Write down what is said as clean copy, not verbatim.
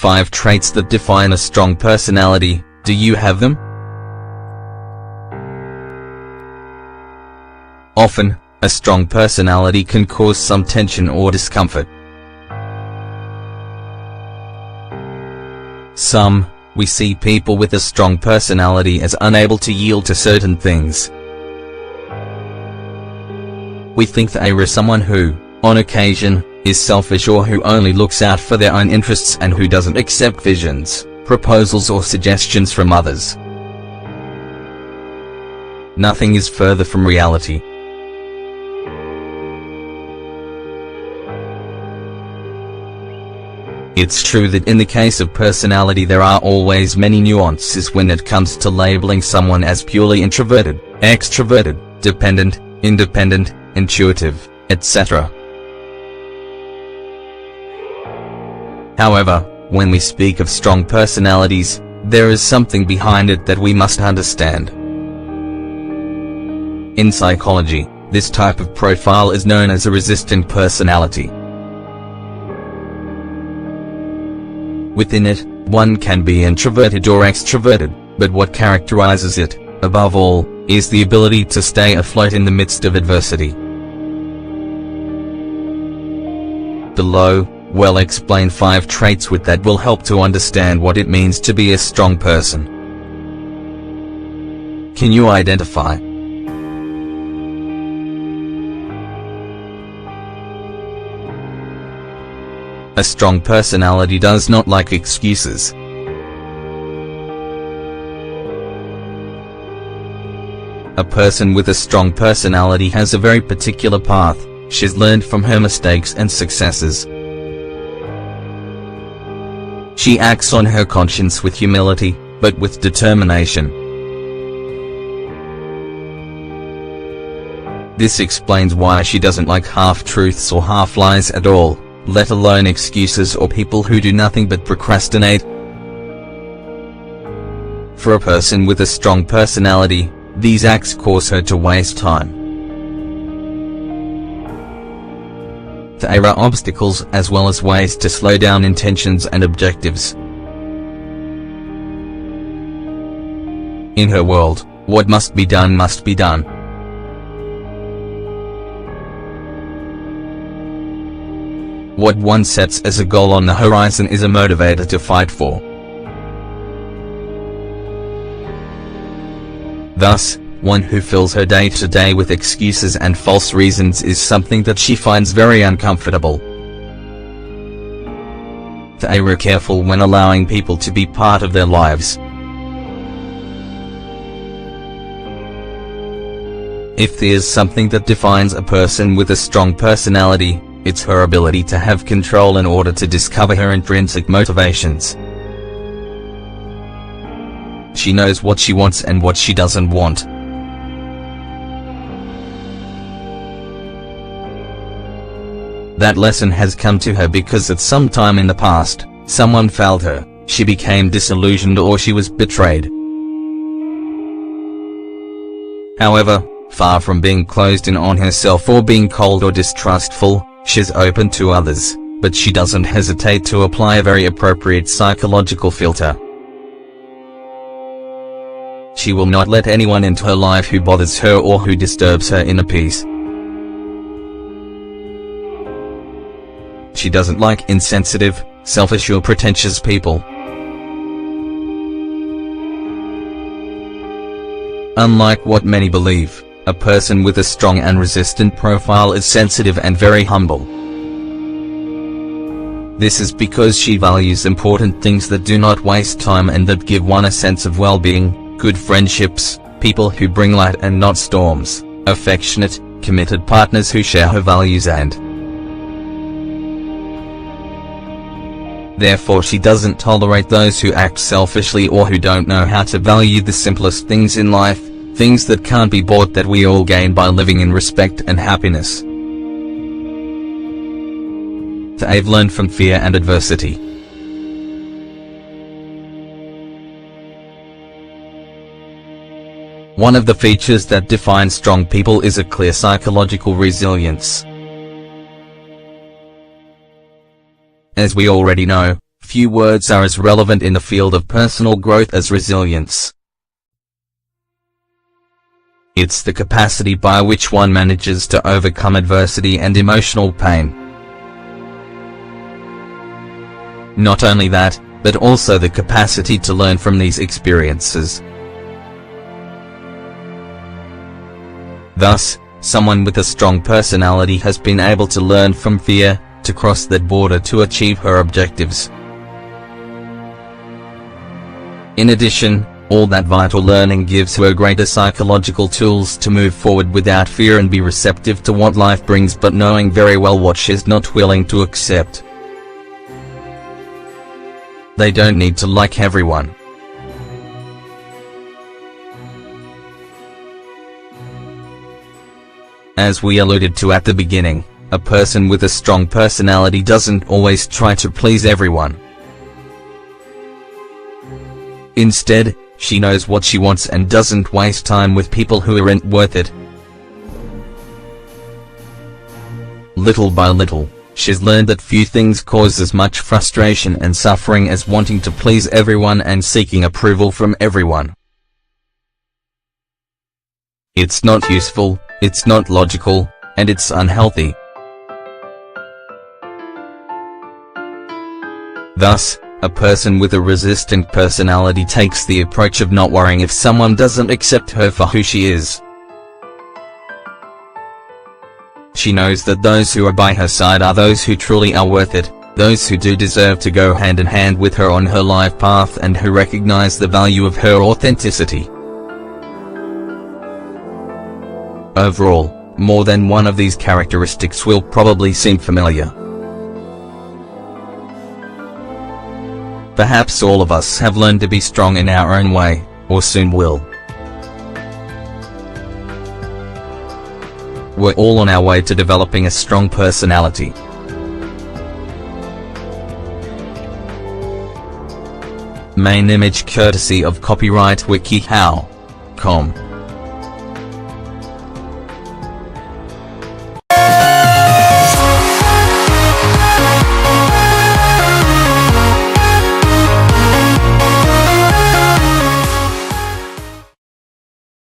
5 traits that define a strong personality. Do you have them? Often, a strong personality can cause some tension or discomfort. We see people with a strong personality as unable to yield to certain things. We think they are someone who, on occasion, is selfish or who only looks out for their own interests and who doesn't accept visions, proposals or suggestions from others. Nothing is further from reality. It's true that in the case of personality there are always many nuances when it comes to labeling someone as purely introverted, extroverted, dependent, independent, intuitive, etc. However, when we speak of strong personalities, there is something behind it that we must understand. In psychology, this type of profile is known as a resistant personality. Within it, one can be introverted or extroverted, but what characterizes it, above all, is the ability to stay afloat in the midst of adversity. Below, well-explained 5 traits with that will help to understand what it means to be a strong person. Can you identify? A strong personality does not like excuses. A person with a strong personality has a very particular path. She's learned from her mistakes and successes. She acts on her conscience with humility, but with determination. This explains why she doesn't like half-truths or half-lies at all, let alone excuses or people who do nothing but procrastinate. For a person with a strong personality, these acts cause her to waste time. There are obstacles as well as ways to slow down intentions and objectives. In her world, what must be done must be done. What one sets as a goal on the horizon is a motivator to fight for. Thus, one who fills her day-to-day with excuses and false reasons is something that she finds very uncomfortable. They are careful when allowing people to be part of their lives. If there's something that defines a person with a strong personality, it's her ability to have control in order to discover her intrinsic motivations. She knows what she wants and what she doesn't want. That lesson has come to her because at some time in the past, someone failed her, she became disillusioned or she was betrayed. However, far from being closed in on herself or being cold or distrustful, she's open to others, but she doesn't hesitate to apply a very appropriate psychological filter. She will not let anyone into her life who bothers her or who disturbs her inner peace. She doesn't like insensitive, selfish or pretentious people. Unlike what many believe, a person with a strong and resistant profile is sensitive and very humble. This is because she values important things that do not waste time and that give one a sense of well-being, good friendships, people who bring light and not storms, affectionate, committed partners who share her values and therefore she doesn't tolerate those who act selfishly or who don't know how to value the simplest things in life, things that can't be bought that we all gain by living in respect and happiness. They've learned from fear and adversity. One of the features that define strong people is a clear psychological resilience. As we already know, few words are as relevant in the field of personal growth as resilience. It's the capacity by which one manages to overcome adversity and emotional pain. Not only that, but also the capacity to learn from these experiences. Thus, someone with a strong personality has been able to learn from fear, to cross that border to achieve her objectives. In addition, all that vital learning gives her greater psychological tools to move forward without fear and be receptive to what life brings, but knowing very well what she's not willing to accept. They don't need to like everyone. As we alluded to at the beginning, a person with a strong personality doesn't always try to please everyone. Instead, she knows what she wants and doesn't waste time with people who aren't worth it. Little by little, she's learned that few things cause as much frustration and suffering as wanting to please everyone and seeking approval from everyone. It's not useful, it's not logical, and it's unhealthy. Thus, a person with a resistant personality takes the approach of not worrying if someone doesn't accept her for who she is. She knows that those who are by her side are those who truly are worth it, those who do deserve to go hand in hand with her on her life path and who recognize the value of her authenticity. Overall, more than one of these characteristics will probably seem familiar. Perhaps all of us have learned to be strong in our own way, or soon will. We're all on our way to developing a strong personality. Main image courtesy of copyright WikiHow.com.